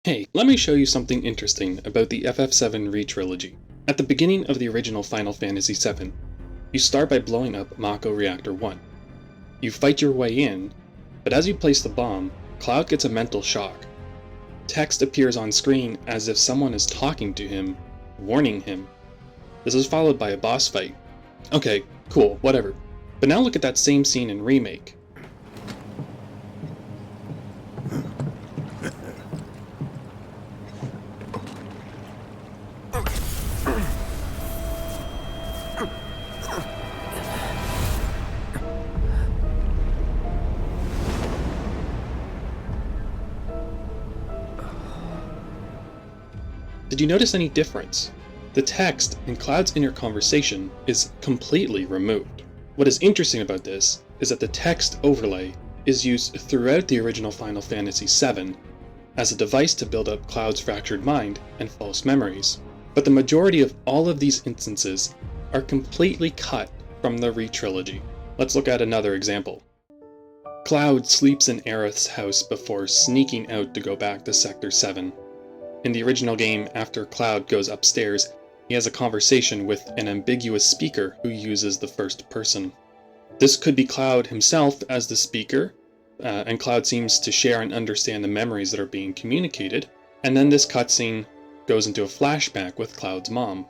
Hey, let me show you something interesting about the FF7 Re-Trilogy. At the beginning of the original Final Fantasy VII, you start by blowing up Mako Reactor 1. You fight your way in, but as you place the bomb, Cloud gets a mental shock. Text appears on screen as if someone is talking to him, warning him. This is followed by a boss fight. Okay, cool, whatever. But now look at that same scene in Remake. Did you notice any difference? The text in Cloud's inner conversation is completely removed. What is interesting about this is that the text overlay is used throughout the original Final Fantasy VII as a device to build up Cloud's fractured mind and false memories. But the majority of all of these instances are completely cut from the Re-Trilogy. Let's look at another example. Cloud sleeps in Aerith's house before sneaking out to go back to Sector 7. In the original game, after Cloud goes upstairs, he has a conversation with an ambiguous speaker who uses the first person. This could be Cloud himself as the speaker, and Cloud seems to share and understand the memories that are being communicated, and then this cutscene goes into a flashback with Cloud's mom.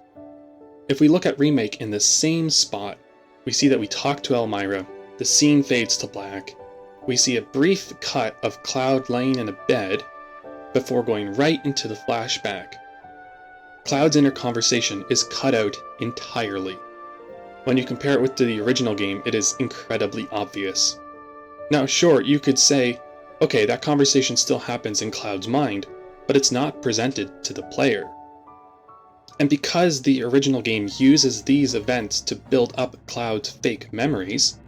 If we look at Remake in the same spot, we see that we talk to Elmira, the scene fades to black, we see a brief cut of Cloud laying in a bed, before going right into the flashback. Cloud's inner conversation is cut out entirely. When you compare it with the original game, it is incredibly obvious. Now sure, you could say, okay, that conversation still happens in Cloud's mind, but it's not presented to the player. And because the original game uses these events to build up Cloud's fake memories,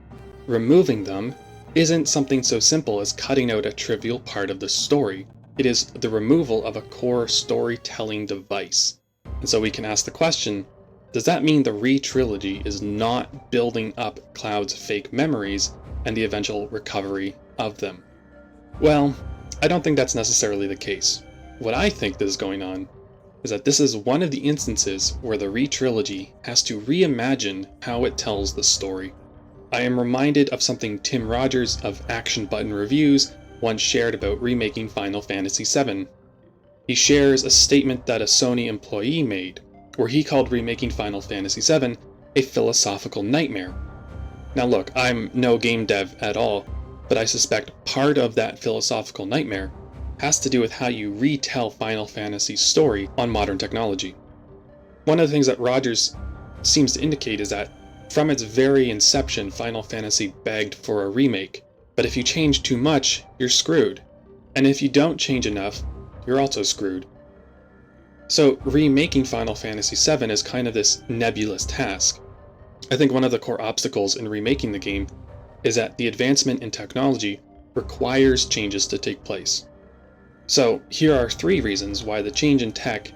removing them isn't something so simple as cutting out a trivial part of the story. It is the removal of a core storytelling device. And so we can ask the question, does that mean the Re-Trilogy is not building up Cloud's fake memories and the eventual recovery of them? Well, I don't think that's necessarily the case. What I think is going on is that this is one of the instances where the Re-Trilogy has to reimagine how it tells the story. I am reminded of something Tim Rogers of Action Button Reviews once shared about remaking Final Fantasy VII. He shares a statement that a Sony employee made, where he called remaking Final Fantasy VII a philosophical nightmare. Now look, I'm no game dev at all, but I suspect part of that philosophical nightmare has to do with how you retell Final Fantasy's story on modern technology. One of the things that Rogers seems to indicate is that from its very inception, Final Fantasy begged for a remake. But if you change too much, you're screwed. And if you don't change enough, you're also screwed. So remaking Final Fantasy VII is kind of this nebulous task. I think one of the core obstacles in remaking the game is that the advancement in technology requires changes to take place. So here are 3 reasons why the change in tech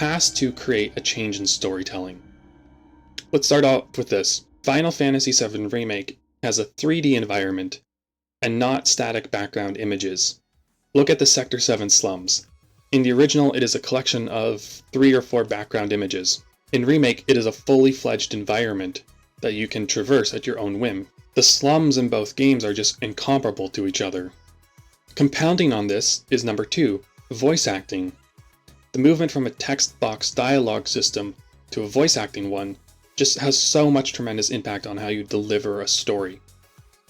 has to create a change in storytelling. Let's start off with this. Final Fantasy VII Remake has a 3D environment and not static background images. Look at the Sector 7 slums. In the original, it is a collection of 3 or 4 background images. In Remake, it is a fully fledged environment that you can traverse at your own whim. The slums in both games are just incomparable to each other. Compounding on this is number 2, voice acting. The movement from a text box dialogue system to a voice acting one just has so much tremendous impact on how you deliver a story.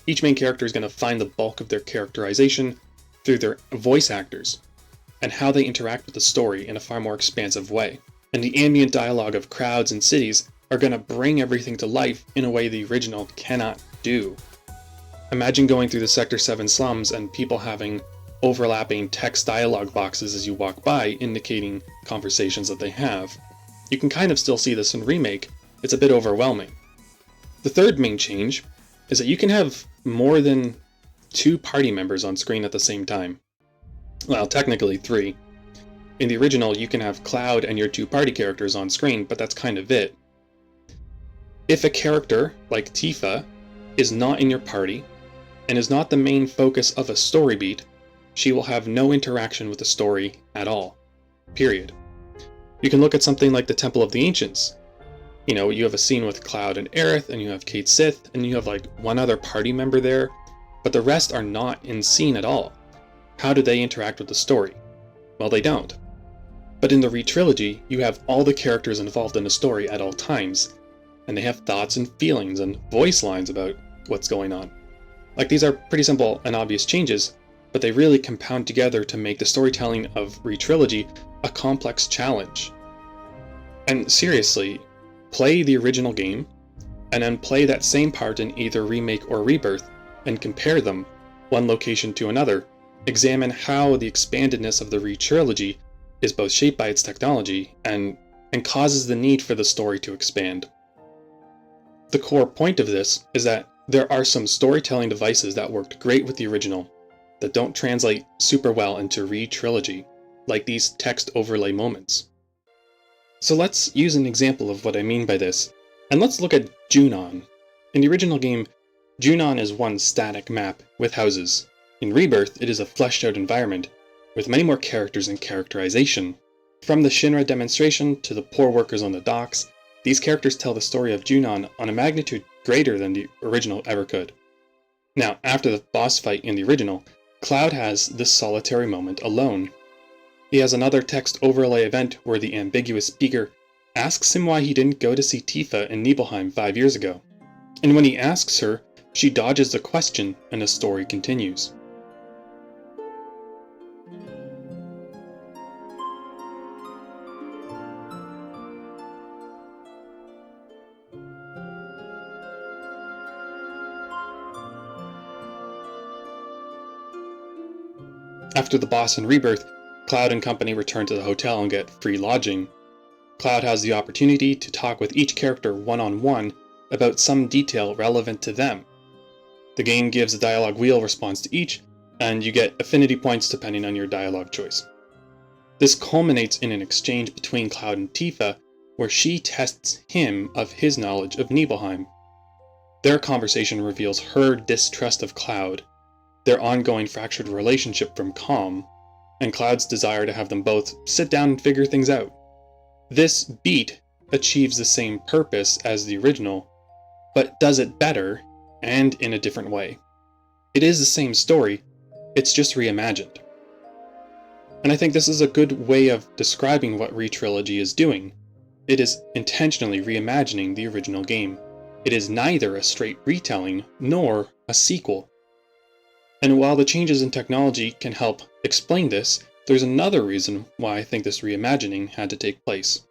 Each main character is going to find the bulk of their characterization through their voice actors, and how they interact with the story in a far more expansive way. And the ambient dialogue of crowds and cities are going to bring everything to life in a way the original cannot do. Imagine going through the Sector 7 slums and people having overlapping text dialogue boxes as you walk by, indicating conversations that they have. You can kind of still see this in Remake. It's a bit overwhelming. The third main change is that you can have more than 2 party members on screen at the same time. Well, technically 3. In the original, you can have Cloud and your 2 party characters on screen, but that's kind of it. If a character, like Tifa, is not in your party, and is not the main focus of a story beat, she will have no interaction with the story at all. Period. You can look at something like the Temple of the Ancients. You know, you have a scene with Cloud and Aerith, and you have Cait Sith, and you have like one other party member there, but the rest are not in scene at all. How do they interact with the story? Well, they don't. But in the Re-Trilogy, you have all the characters involved in the story at all times, and they have thoughts and feelings and voice lines about what's going on. Like, these are pretty simple and obvious changes, but they really compound together to make the storytelling of Re-Trilogy a complex challenge. And seriously, play the original game, and then play that same part in either Remake or Rebirth, and compare them, one location to another. Examine how the expandedness of the Re-Trilogy is both shaped by its technology and causes the need for the story to expand. The core point of this is that there are some storytelling devices that worked great with the original that don't translate super well into Re-Trilogy, like these text overlay moments. So let's use an example of what I mean by this, and let's look at Junon. In the original game, Junon is one static map with houses. In Rebirth, it is a fleshed out environment with many more characters and characterization. From the Shinra demonstration to the poor workers on the docks, these characters tell the story of Junon on a magnitude greater than the original ever could. Now, after the boss fight in the original, Cloud has this solitary moment alone. He has another text overlay event where the ambiguous speaker asks him why he didn't go to see Tifa in Nibelheim 5 years ago. And when he asks her, she dodges the question and the story continues. After the boss in Rebirth, Cloud and company return to the hotel and get free lodging. Cloud has the opportunity to talk with each character one-on-one about some detail relevant to them. The game gives a dialogue wheel response to each, and you get affinity points depending on your dialogue choice. This culminates in an exchange between Cloud and Tifa, where she tests him of his knowledge of Nibelheim. Their conversation reveals her distrust of Cloud, their ongoing fractured relationship from Calm, and Cloud's desire to have them both sit down and figure things out. This beat achieves the same purpose as the original, but does it better and in a different way. It is the same story, it's just reimagined. And I think this is a good way of describing what Re-Trilogy is doing. It is intentionally reimagining the original game. It is neither a straight retelling nor a sequel. And while the changes in technology can help explain this, there's another reason why I think this reimagining had to take place.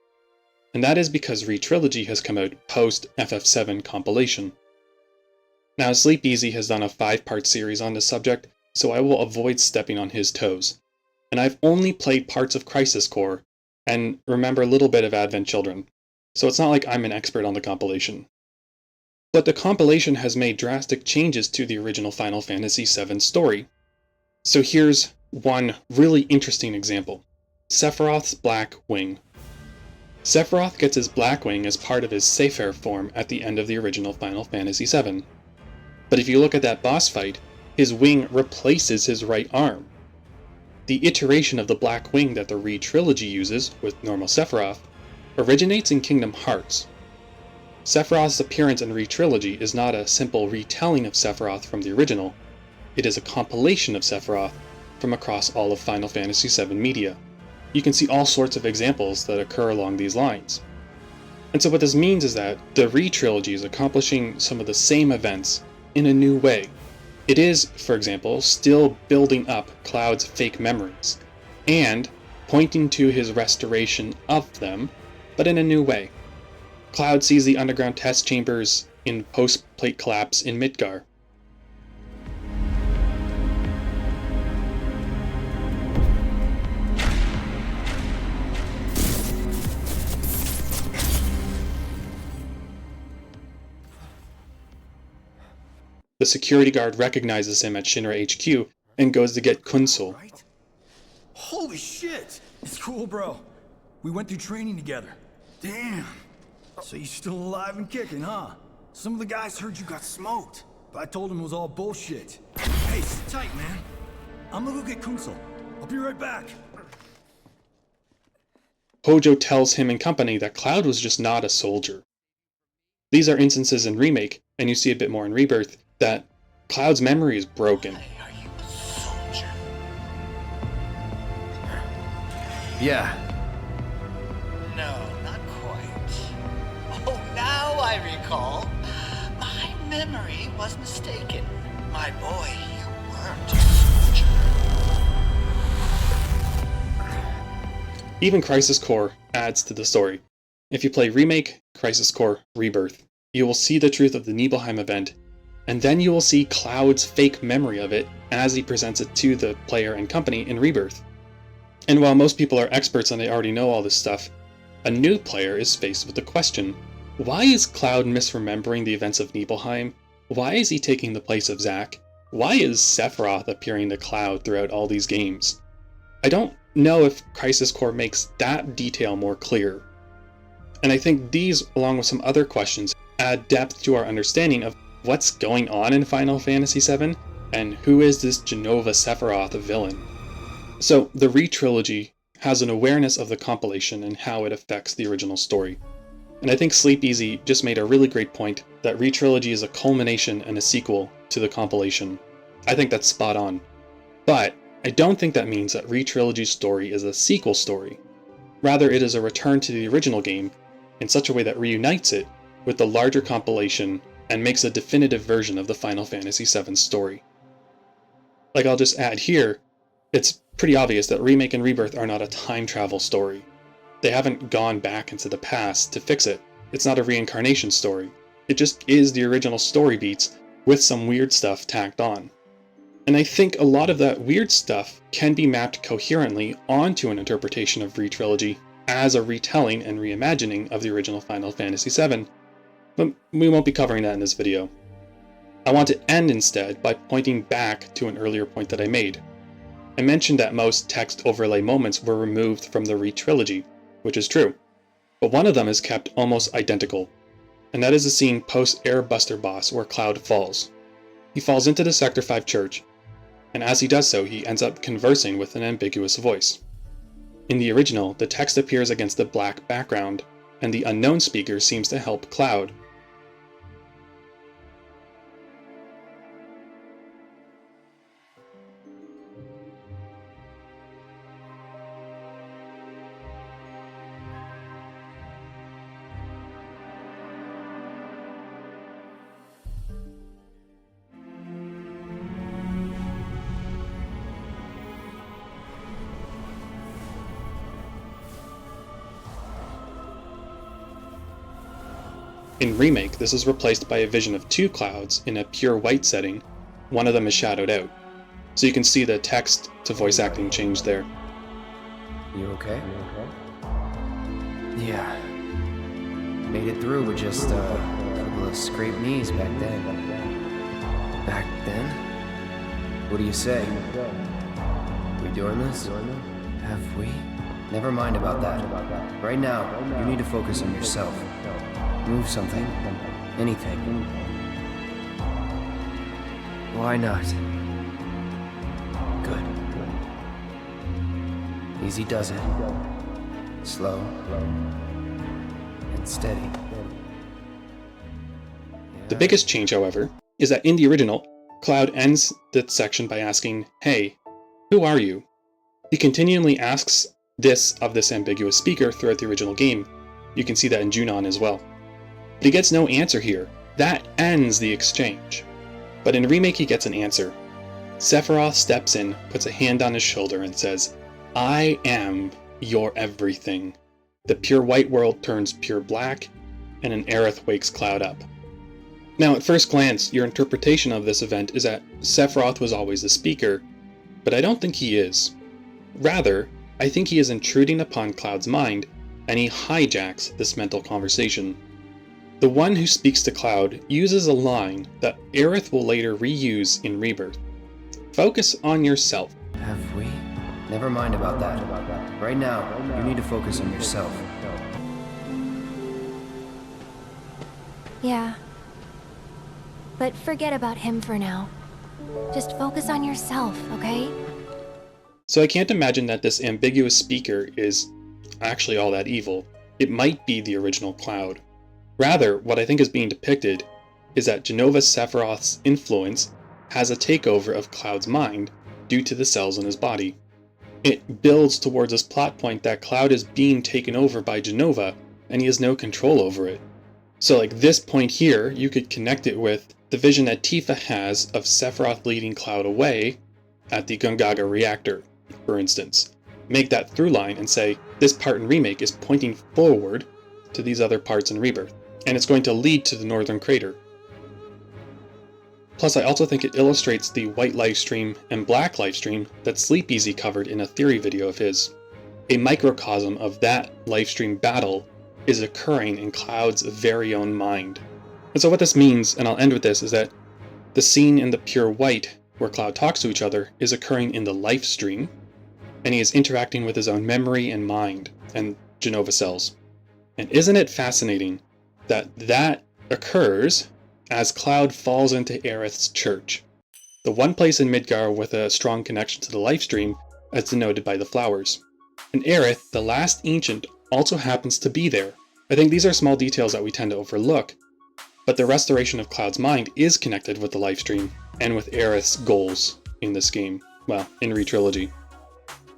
And that is because Re-Trilogy has come out post FF7 Compilation. Now, Sleep Easy has done a 5-part series on this subject, so I will avoid stepping on his toes. And I've only played parts of Crisis Core, and remember a little bit of Advent Children, so it's not like I'm an expert on the compilation. But the compilation has made drastic changes to the original Final Fantasy VII story. So here's one really interesting example. Sephiroth's Black Wing. Sephiroth gets his Black Wing as part of his Sefer form at the end of the original Final Fantasy VII. But if you look at that boss fight, his wing replaces his right arm. The iteration of the Black Wing that the Re-Trilogy uses with normal Sephiroth originates in Kingdom Hearts. Sephiroth's appearance in Re-Trilogy is not a simple retelling of Sephiroth from the original, it is a compilation of Sephiroth from across all of Final Fantasy VII media. You can see all sorts of examples that occur along these lines. And so what this means is that the Re-Trilogy is accomplishing some of the same events in a new way. It is, for example, still building up Cloud's fake memories, and pointing to his restoration of them, but in a new way. Cloud sees the underground test chambers in post-plate collapse in Midgar. The security guard recognizes him at Shinra HQ and goes to get Kunsul. Right? Holy shit! It's cool, bro. We went through training together. Damn. So you're still alive and kicking, huh? Some of the guys heard you got smoked, but I told them it was all bullshit. Hey, sit tight, man. I'm gonna go get Kunsel. I'll be right back. Hojo tells him and company that Cloud was just not a soldier. These are instances in Remake, and you see a bit more in Rebirth, that Cloud's memory is broken. Why are you a soldier? Yeah. No, not quite. Oh, now I recall. My memory was mistaken. My boy, you weren't a soldier. Even Crisis Core adds to the story. If you play Remake, Crisis Core, Rebirth, you will see the truth of the Nibelheim event, and then you will see Cloud's fake memory of it as he presents it to the player and company in Rebirth. And while most people are experts and they already know all this stuff, a new player is faced with the question, why is Cloud misremembering the events of Nibelheim? Why is he taking the place of Zack? Why is Sephiroth appearing to Cloud throughout all these games? I don't know if Crisis Core makes that detail more clear. And I think these, along with some other questions, add depth to our understanding of what's going on in Final Fantasy VII, and who is this Jenova Sephiroth villain. So, the Re-Trilogy has an awareness of the compilation and how it affects the original story. And I think Sleep Easy just made a really great point that Re-Trilogy is a culmination and a sequel to the compilation. I think that's spot on. But I don't think that means that Re-Trilogy's story is a sequel story. Rather, it is a return to the original game in such a way that reunites it with the larger compilation and makes a definitive version of the Final Fantasy VII story. Like I'll just add here, it's pretty obvious that Remake and Rebirth are not a time travel story. They haven't gone back into the past to fix it. It's not a reincarnation story. It just is the original story beats with some weird stuff tacked on. And I think a lot of that weird stuff can be mapped coherently onto an interpretation of Re-Trilogy as a retelling and reimagining of the original Final Fantasy VII, but we won't be covering that in this video. I want to end instead by pointing back to an earlier point that I made. I mentioned that most text overlay moments were removed from the Re-Trilogy, which is true, but one of them is kept almost identical, and that is the scene post-Airbuster boss where Cloud falls. He falls into the Sector 5 church, and as he does so, he ends up conversing with an ambiguous voice. In the original, the text appears against a black background, and the unknown speaker seems to help Cloud. In Remake, this is replaced by a vision of two Clouds in a pure white setting. One of them is shadowed out. So you can see the text to voice acting change there. You okay? Yeah. Made it through with just a couple of scraped knees back then. Back then? What do you say? We doing this? Have we? Never mind about that. Right now, you need to focus on yourself. Move something. Anything. Why not? Good. Easy does it. Slow. And steady. The biggest change, however, is that in the original, Cloud ends the section by asking, "Hey, who are you?" He continually asks this of this ambiguous speaker throughout the original game. You can see that in Junon as well. But he gets no answer here. That ends the exchange. But in Remake he gets an answer. Sephiroth steps in, puts a hand on his shoulder and says, "I am your everything." The pure white world turns pure black, and an Aerith wakes Cloud up. Now at first glance, your interpretation of this event is that Sephiroth was always the speaker, but I don't think he is. Rather, I think he is intruding upon Cloud's mind, and he hijacks this mental conversation. The one who speaks to Cloud uses a line that Aerith will later reuse in Rebirth. Focus on yourself. Have we? Never mind about that. Right now, you need to focus on yourself. Yeah. But forget about him for now. Just focus on yourself, okay? So I can't imagine that this ambiguous speaker is actually all that evil. It might be the original Cloud. Rather, what I think is being depicted is that Jenova Sephiroth's influence has a takeover of Cloud's mind due to the cells in his body. It builds towards this plot point that Cloud is being taken over by Jenova and he has no control over it. So like this point here, you could connect it with the vision that Tifa has of Sephiroth leading Cloud away at the Gungaga reactor, for instance. Make that through line and say, this part in Remake is pointing forward to these other parts in Rebirth, and it's going to lead to the Northern Crater. Plus, I also think it illustrates the white livestream and black livestream that Sleepeasy covered in a theory video of his. A microcosm of that livestream battle is occurring in Cloud's very own mind. And so what this means, and I'll end with this, is that the scene in the Pure White where Cloud talks to each other is occurring in the livestream, and he is interacting with his own memory and mind and Jenova cells. And isn't it fascinating that that occurs as Cloud falls into Aerith's church, the one place in Midgar with a strong connection to the livestream as denoted by the flowers. And Aerith, the last ancient, also happens to be there. I think these are small details that we tend to overlook, but the restoration of Cloud's mind is connected with the livestream and with Aerith's goals in this game, well, in Re-Trilogy.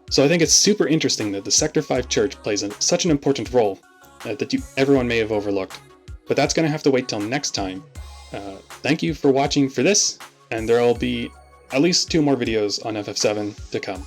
So I think it's super interesting that the Sector 5 church plays such an important role that everyone may have overlooked. But that's going to have to wait till next time. Thank you for watching for this, and there will be at least 2 more videos on FF7 to come.